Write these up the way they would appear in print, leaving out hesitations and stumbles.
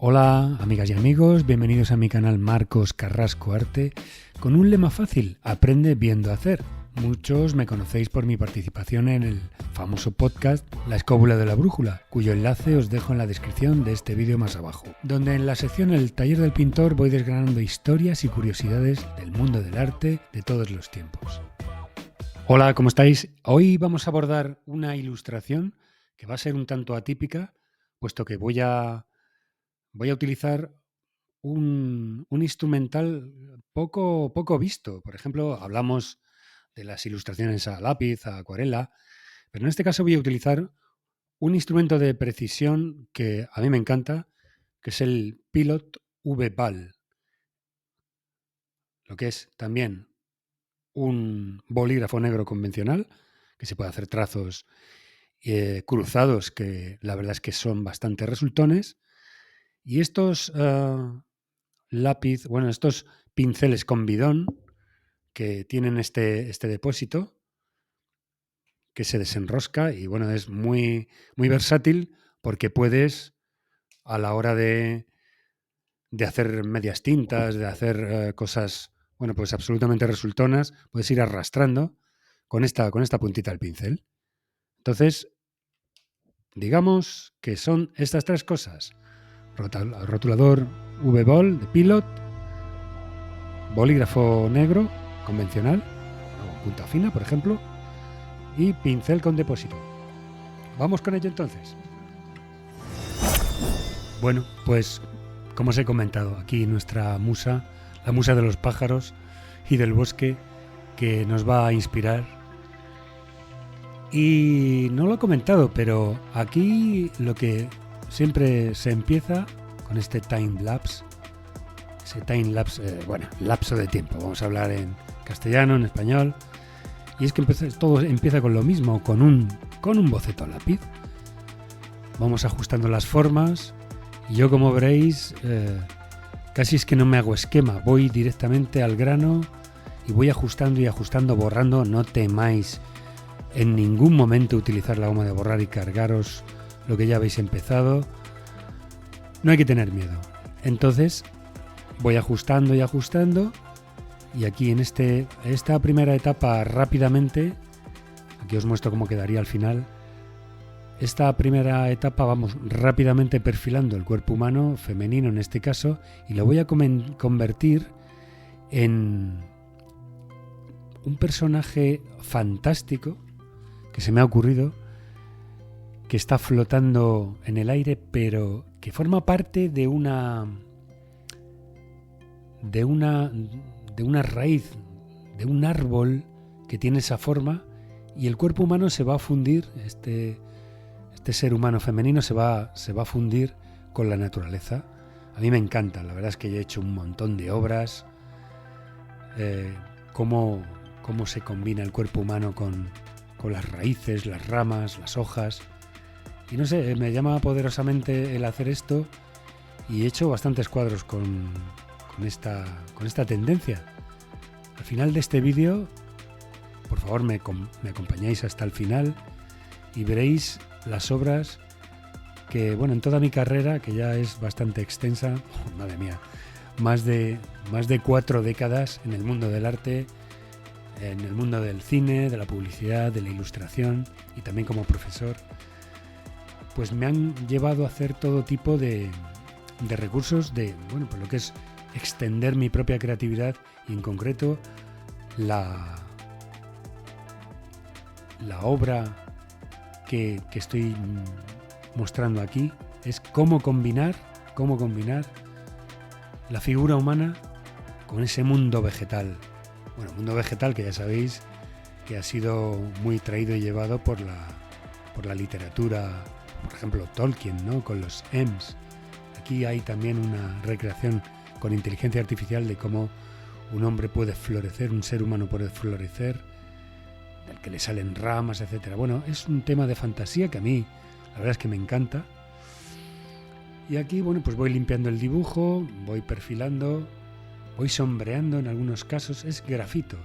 Hola amigas y amigos, bienvenidos a mi canal Marcos Carrasco Arte con un lema fácil: aprende viendo hacer. Muchos me conocéis por mi participación en el famoso podcast La Escóbula de la Brújula, cuyo enlace os dejo en la descripción de este vídeo más abajo, donde en la sección El Taller del Pintor voy desgranando historias y curiosidades del mundo del arte de todos los tiempos. Hola, ¿cómo estáis? Hoy vamos a abordar una ilustración que va a ser un tanto atípica, puesto que voy a utilizar un instrumental poco visto. Por ejemplo, hablamos de las ilustraciones a lápiz, a acuarela, pero en este caso voy a utilizar un instrumento de precisión que a mí me encanta, que es el Pilot V-Ball, lo que es también un bolígrafo negro convencional, que se puede hacer trazos cruzados, que la verdad es que son bastante resultones, y estos estos pinceles con bidón que tienen este depósito que se desenrosca y bueno, es muy versátil porque puedes, a la hora de hacer medias tintas, de hacer cosas, bueno, pues absolutamente resultonas, puedes ir arrastrando con esta puntita del pincel. Entonces, digamos que son estas tres cosas: rotulador V-Ball de Pilot, bolígrafo negro convencional, o punta fina, por ejemplo, y pincel con depósito. Vamos con ello entonces. Bueno, pues como os he comentado, aquí nuestra musa, la musa de los pájaros y del bosque, que nos va a inspirar. Y no lo he comentado, pero aquí lo que siempre se empieza con este time lapse, lapso de tiempo, vamos a hablar en castellano, en español, y es que todo empieza con lo mismo, con un boceto a lápiz. Vamos ajustando las formas y yo, como veréis, casi es que no me hago esquema, voy directamente al grano y voy ajustando y ajustando, borrando. No temáis en ningún momento utilizar la goma de borrar y cargaros lo que ya habéis empezado. No hay que tener miedo. Entonces voy ajustando y ajustando, y aquí en esta primera etapa rápidamente, aquí os muestro cómo quedaría al final. Esta primera etapa vamos rápidamente perfilando el cuerpo humano, femenino en este caso, y lo voy a convertir en un personaje fantástico que se me ha ocurrido, que está flotando en el aire, pero que forma parte de una raíz, de un árbol que tiene esa forma, y el cuerpo humano se va a fundir, este ser humano femenino se va a fundir con la naturaleza. A mí me encanta, la verdad es que yo he hecho un montón de obras, cómo se combina el cuerpo humano con las raíces, las ramas, las hojas, y no sé, me llama poderosamente el hacer esto, y he hecho bastantes cuadros con esta tendencia. Al final de este vídeo, por favor, me acompañáis hasta el final y veréis las obras que, bueno, en toda mi carrera, que ya es bastante extensa, madre mía, más de 4 décadas en el mundo del arte, en el mundo del cine, de la publicidad, de la ilustración, y también como profesor, pues me han llevado a hacer todo tipo de recursos de, bueno, pues lo que es extender mi propia creatividad, y en concreto la obra que estoy mostrando aquí es cómo combinar la figura humana con ese mundo vegetal. Bueno, mundo vegetal que ya sabéis que ha sido muy traído y llevado por la literatura, por ejemplo Tolkien, ¿no? Con los Ems. Aquí hay también una recreación con inteligencia artificial de cómo un hombre puede florecer, un ser humano puede florecer, del que le salen ramas, etcétera. Bueno, es un tema de fantasía que a mí la verdad es que me encanta. Y aquí, bueno, pues voy limpiando el dibujo, voy perfilando, voy sombreando en algunos casos. Es grafito,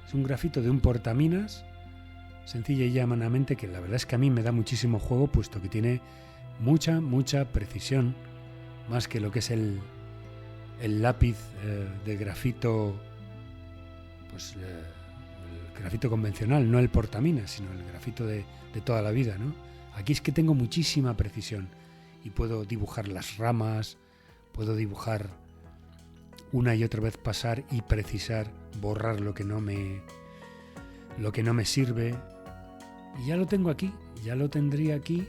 es un grafito de un portaminas, sencilla y llanamente, que la verdad es que a mí me da muchísimo juego, puesto que tiene mucha precisión más que lo que es el lápiz de grafito, pues el grafito convencional, no el portamina, sino el grafito de toda la vida, ¿no? Aquí es que tengo muchísima precisión y puedo dibujar las ramas, puedo dibujar una y otra vez, pasar y precisar, borrar lo que no me sirve. Y ya lo tengo aquí, ya lo tendría aquí,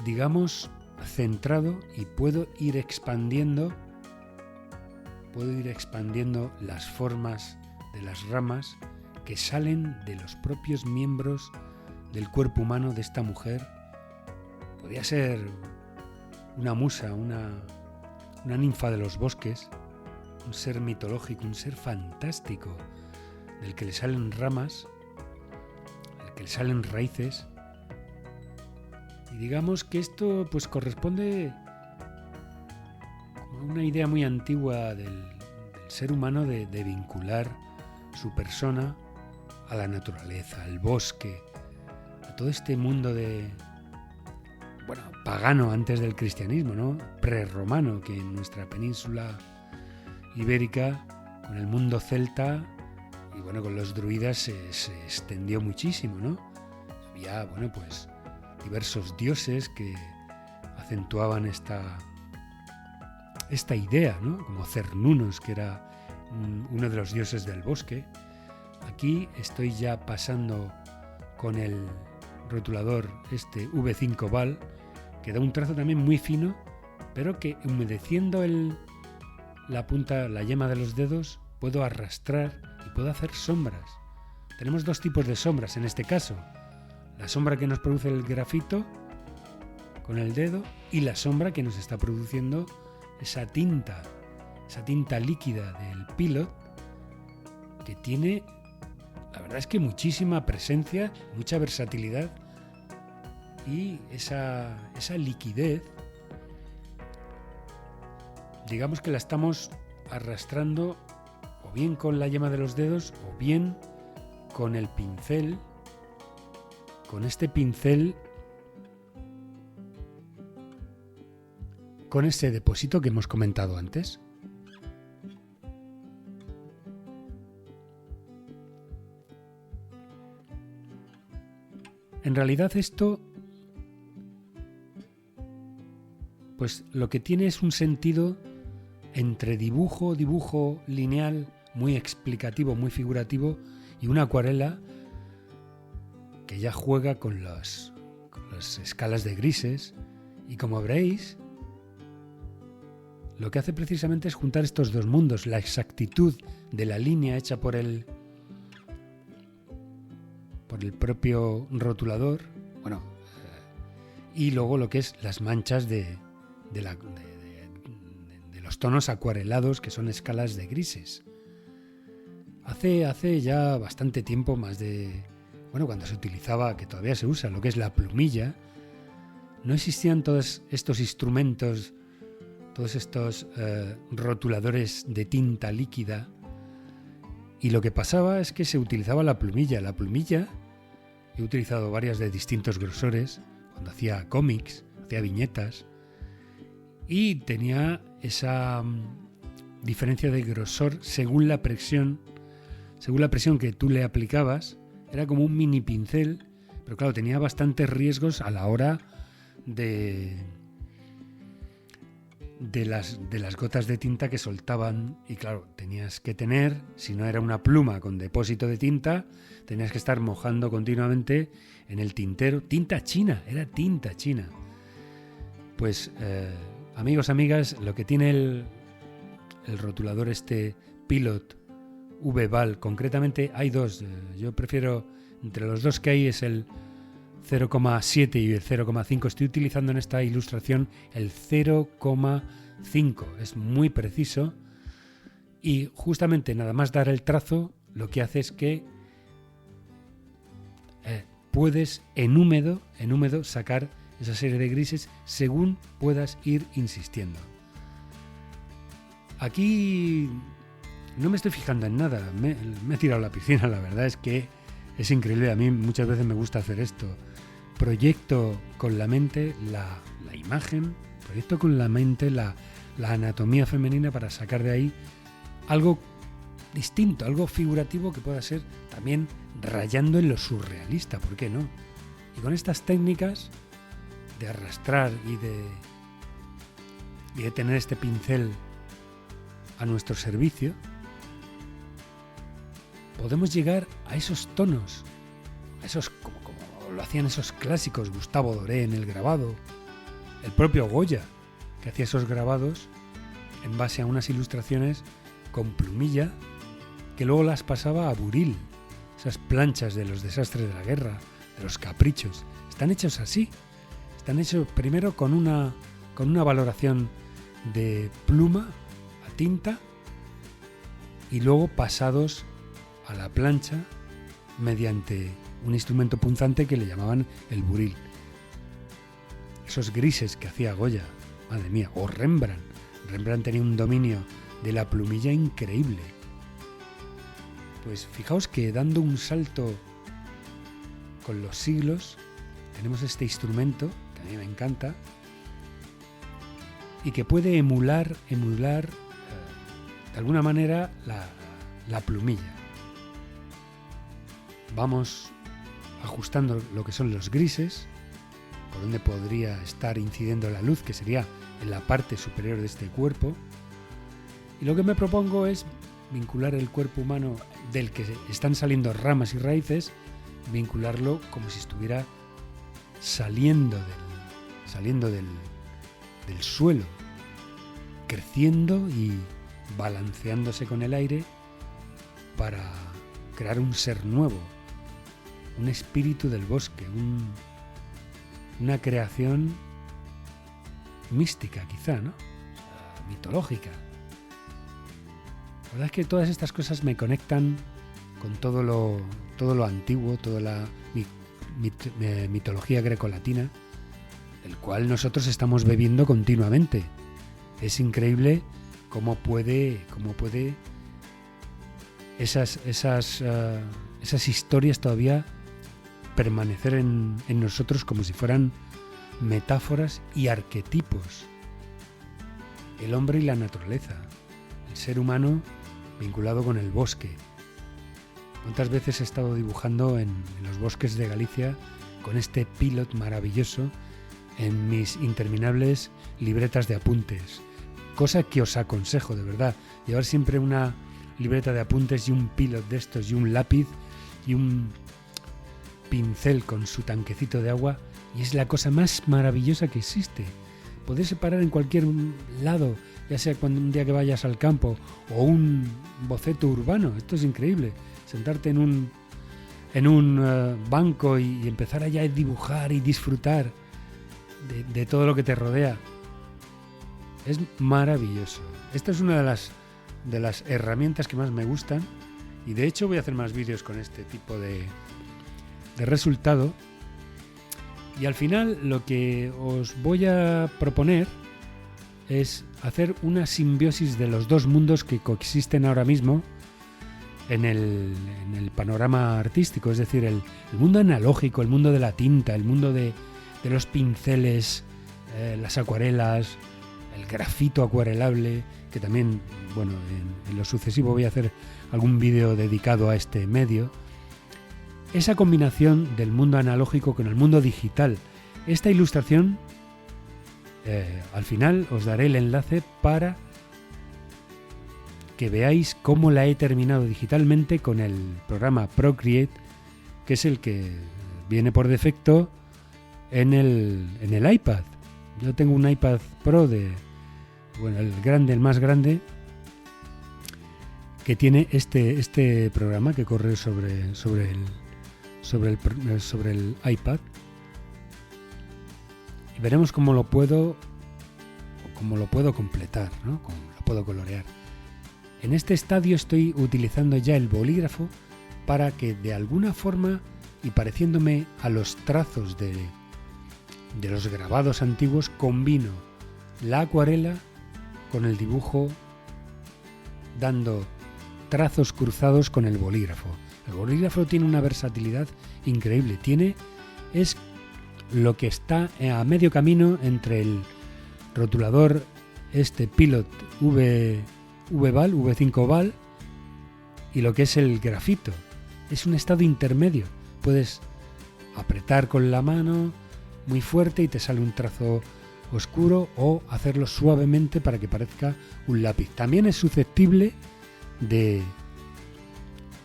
digamos, centrado, y puedo ir expandiendo las formas de las ramas que salen de los propios miembros del cuerpo humano de esta mujer. Podría ser una musa, una ninfa de los bosques, un ser mitológico, un ser fantástico, del que le salen ramas, del que le salen raíces. Y digamos que esto pues corresponde a una idea muy antigua del ser humano de vincular su persona a la naturaleza, al bosque, a todo este mundo pagano antes del cristianismo, ¿no? Prerromano, que en nuestra península ibérica, con el mundo celta y con los druidas se extendió muchísimo, ¿no? Había, diversos dioses que acentuaban esta idea, ¿no? Como Cernunnos, que era uno de los dioses del bosque. Aquí estoy ya pasando con el rotulador V5 Val, que da un trazo también muy fino, pero que humedeciendo la punta, la yema de los dedos, puedo arrastrar y puedo hacer sombras. Tenemos dos tipos de sombras en este caso: la sombra que nos produce el grafito con el dedo y la sombra que nos está produciendo esa tinta líquida del Pilot, que tiene, la verdad es que muchísima presencia, mucha versatilidad, y esa liquidez, digamos que la estamos arrastrando o bien con la yema de los dedos o bien con el pincel, con este pincel, con ese depósito que hemos comentado antes. En realidad esto, pues lo que tiene es un sentido entre dibujo lineal, muy explicativo, muy figurativo, y una acuarela que ya juega con las escalas de grises, y como veréis, lo que hace precisamente es juntar estos dos mundos, la exactitud de la línea hecha por el propio rotulador, y luego lo que es las manchas de los tonos acuarelados, que son escalas de grises. Hace ya bastante tiempo, más de cuando se utilizaba, que todavía se usa, lo que es la plumilla, no existían todos estos instrumentos, todos estos rotuladores de tinta líquida, y lo que pasaba es que se utilizaba la plumilla. La plumilla, he utilizado varias de distintos grosores cuando hacía cómics, hacía viñetas, y tenía esa diferencia de grosor según la presión que tú le aplicabas. Era como un mini pincel, pero claro, tenía bastantes riesgos a la hora de las gotas de tinta que soltaban, y claro, tenías que tener, si no era una pluma con depósito de tinta, tenías que estar mojando continuamente en el tintero. Tinta china, era tinta china. Pues amigos, amigas, lo que tiene el rotulador Pilot V-Val, concretamente hay dos, yo prefiero, entre los dos que hay es el 0,7 y el 0,5. Estoy utilizando en esta ilustración el 0,5, es muy preciso, y justamente nada más dar el trazo lo que hace es que puedes en húmedo sacar esa serie de grises según puedas ir insistiendo. Aquí no me estoy fijando en nada, me he tirado a la piscina, la verdad es que es increíble. A mí muchas veces me gusta hacer esto, proyecto con la mente la imagen, proyecto con la mente la anatomía femenina para sacar de ahí algo distinto, algo figurativo que pueda ser también rayando en lo surrealista, ¿por qué no? Y con estas técnicas de arrastrar y de tener este pincel a nuestro servicio, podemos llegar a esos tonos, a esos como lo hacían esos clásicos, Gustavo Doré en el grabado, el propio Goya, que hacía esos grabados en base a unas ilustraciones con plumilla, que luego las pasaba a buril. Esas planchas de los desastres de la guerra, de los caprichos, están hechos así. Están hechos primero con una valoración de pluma a tinta y luego pasados a la plancha mediante un instrumento punzante que le llamaban el buril. Esos grises que hacía Goya, madre mía, o Rembrandt. Rembrandt tenía un dominio de la plumilla increíble. Pues fijaos que dando un salto con los siglos, tenemos este instrumento, que a mí me encanta, y que puede emular de alguna manera la plumilla. Vamos ajustando lo que son los grises, por donde podría estar incidiendo la luz, que sería en la parte superior de este cuerpo. Y lo que me propongo es vincular el cuerpo humano del que están saliendo ramas y raíces, vincularlo como si estuviera saliendo del suelo, creciendo y balanceándose con el aire para crear un ser nuevo, un espíritu del bosque, una creación mística quizá, ¿no? Mitológica. La verdad es que todas estas cosas me conectan con todo lo antiguo, toda la mitología grecolatina, el cual nosotros estamos bebiendo continuamente. Es increíble cómo puede esas historias todavía permanecer en nosotros como si fueran metáforas y arquetipos. El hombre y la naturaleza, el ser humano vinculado con el bosque. ¿Cuántas veces he estado dibujando en los bosques de Galicia con este pilot maravilloso en mis interminables libretas de apuntes? Cosa que os aconsejo, de verdad, llevar siempre una libreta de apuntes y un pilot de estos y un lápiz y un pincel con su tanquecito de agua, y es la cosa más maravillosa que existe. Poder separar en cualquier lado, ya sea cuando un día que vayas al campo o un boceto urbano. Esto es increíble. Sentarte en un banco y empezar allá a dibujar y disfrutar de todo lo que te rodea. Es maravilloso. Esta es una de las herramientas que más me gustan, y de hecho voy a hacer más vídeos con este tipo de resultado. Y al final lo que os voy a proponer es hacer una simbiosis de los dos mundos que coexisten ahora mismo en el panorama artístico, es decir, el mundo analógico, el mundo de la tinta, el mundo de los pinceles, las acuarelas, el grafito acuarelable, que también, bueno, en lo sucesivo voy a hacer algún vídeo dedicado a este medio. Esa combinación del mundo analógico con el mundo digital. Esta ilustración, al final os daré el enlace para que veáis cómo la he terminado digitalmente con el programa Procreate, que es el que viene por defecto en el iPad. Yo tengo un iPad Pro el más grande, que tiene este programa que corre sobre el iPad, y veremos cómo lo puedo completar, ¿no? Cómo lo puedo colorear. En este estadio estoy utilizando ya el bolígrafo para que de alguna forma, y pareciéndome a los trazos de los grabados antiguos, combino la acuarela con el dibujo, dando trazos cruzados con el bolígrafo. El bolígrafo tiene una versatilidad increíble. Es lo que está a medio camino entre el rotulador Pilot V-Val, V5-Val, y lo que es el grafito. Es un estado intermedio. Puedes apretar con la mano muy fuerte y te sale un trazo oscuro, o hacerlo suavemente para que parezca un lápiz. También es susceptible de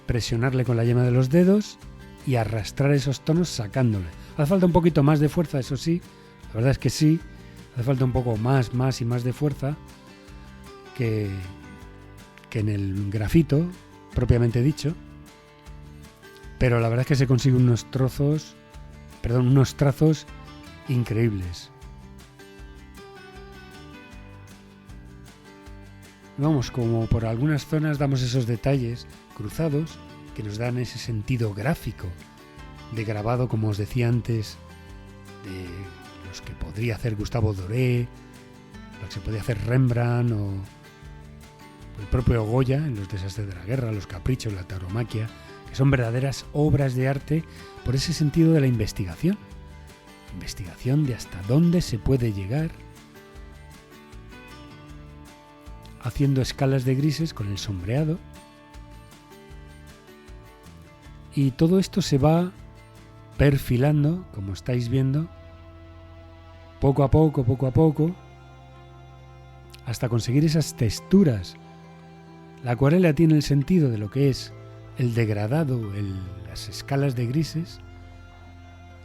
presionarle con la yema de los dedos y arrastrar esos tonos sacándole. Hace falta un poquito más de fuerza, eso sí, la verdad es que sí, hace falta un poco más y más de fuerza que en el grafito propiamente dicho, pero la verdad es que se consiguen unos trazos increíbles. Vamos, como por algunas zonas damos esos detalles cruzados que nos dan ese sentido gráfico de grabado, como os decía antes, de los que podría hacer Gustave Doré, los que se podía hacer Rembrandt o el propio Goya en Los desastres de la guerra, Los caprichos, la tauromaquia, que son verdaderas obras de arte por ese sentido de la investigación de hasta dónde se puede llegar, haciendo escalas de grises con el sombreado, y todo esto se va perfilando, como estáis viendo, poco a poco, hasta conseguir esas texturas. La acuarela tiene el sentido de lo que es el degradado, las escalas de grises.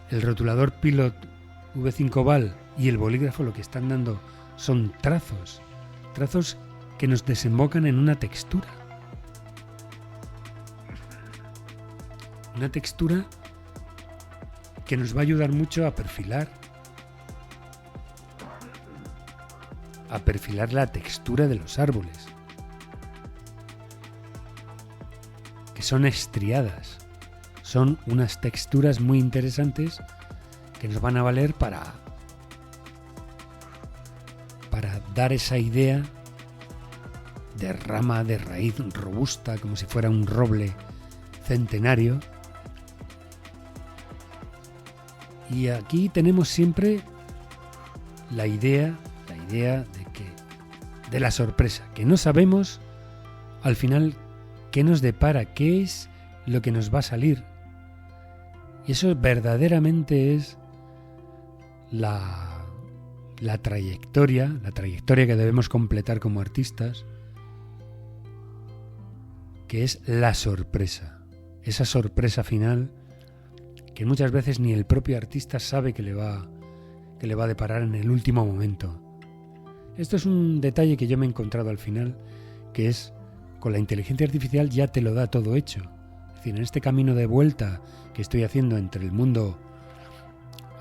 El rotulador Pilot V5-Val y el bolígrafo lo que están dando son trazos que nos desembocan en una textura. Una textura que nos va a ayudar mucho a perfilar la textura de los árboles, que son estriadas. Son unas texturas muy interesantes que nos van a valer para dar esa idea de rama de raíz robusta, como si fuera un roble centenario. Y aquí tenemos siempre la idea de la sorpresa, que no sabemos al final qué nos depara, qué es lo que nos va a salir. Y eso verdaderamente es la trayectoria que debemos completar como artistas, que es la sorpresa, esa sorpresa final que muchas veces ni el propio artista sabe que le va a deparar en el último momento. Esto es un detalle que yo me he encontrado al final, que es, con la inteligencia artificial ya te lo da todo hecho. Es decir, en este camino de vuelta que estoy haciendo entre el mundo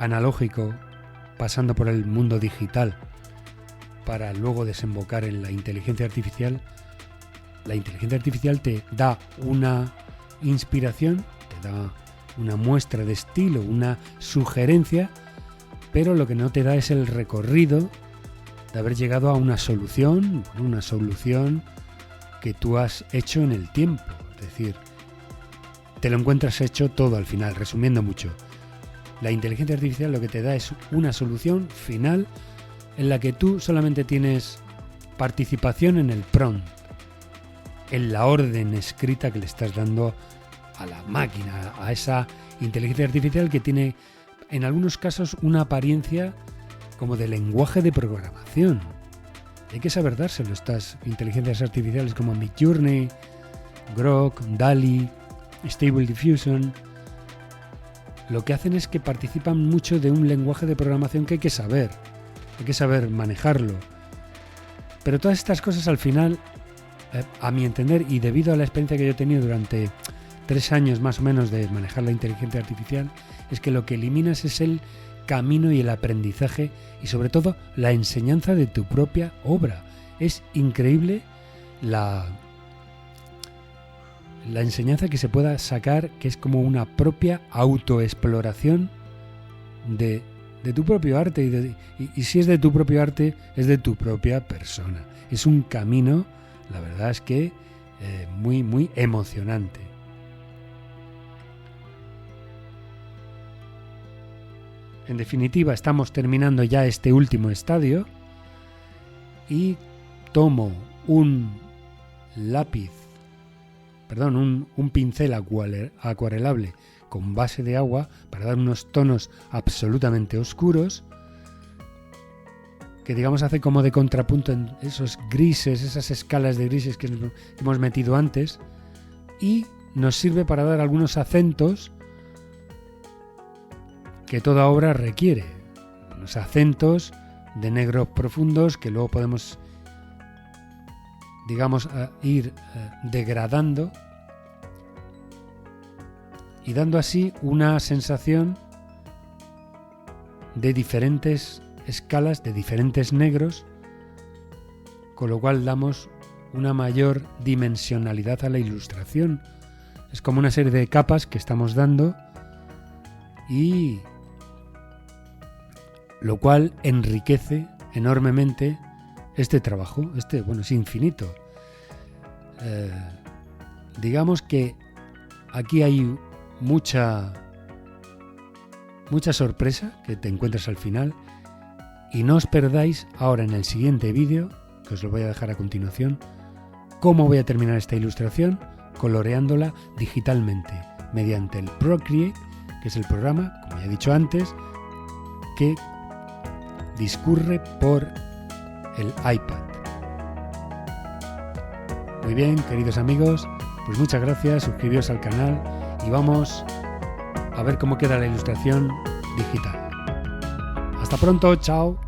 analógico, pasando por el mundo digital, para luego desembocar en la inteligencia artificial te da una inspiración, te da una muestra de estilo, una sugerencia, pero lo que no te da es el recorrido de haber llegado a una solución que tú has hecho en el tiempo. Es decir, te lo encuentras hecho todo al final. Resumiendo mucho, la inteligencia artificial lo que te da es una solución final en la que tú solamente tienes participación en el prompt, en la orden escrita que le estás dando a la máquina, a esa inteligencia artificial que tiene en algunos casos una apariencia como de lenguaje de programación. Hay que saber dárselo. Estas inteligencias artificiales como Midjourney, Grok, DALL-E, Stable Diffusion, lo que hacen es que participan mucho de un lenguaje de programación que hay que saber manejarlo. Pero todas estas cosas al final, a mi entender, y debido a la experiencia que yo he tenido durante 3 años más o menos de manejar la inteligencia artificial, es que lo que eliminas es el camino y el aprendizaje y sobre todo la enseñanza de tu propia obra. Es increíble la enseñanza que se pueda sacar, que es como una propia autoexploración de tu propio arte y si es de tu propio arte, es de tu propia persona. Es un camino, la verdad es que muy, muy emocionante. En definitiva, estamos terminando ya este último estadio y tomo un pincel acuarelable con base de agua para dar unos tonos absolutamente oscuros que digamos hace como de contrapunto en esos grises, esas escalas de grises que hemos metido antes, y nos sirve para dar algunos acentos que toda obra requiere, unos acentos de negros profundos que luego podemos, digamos, ir degradando y dando así una sensación de diferentes escalas, de diferentes negros, con lo cual damos una mayor dimensionalidad a la ilustración. Es como una serie de capas que estamos dando y lo cual enriquece enormemente este trabajo. Es infinito. Digamos que aquí hay mucha sorpresa que te encuentras al final, y no os perdáis ahora en el siguiente vídeo, que os lo voy a dejar a continuación, cómo voy a terminar esta ilustración coloreándola digitalmente mediante el Procreate, que es el programa, como ya he dicho antes, que discurre por el iPad. Muy bien, queridos amigos, pues muchas gracias, suscribíos al canal y vamos a ver cómo queda la ilustración digital. Hasta pronto, chao.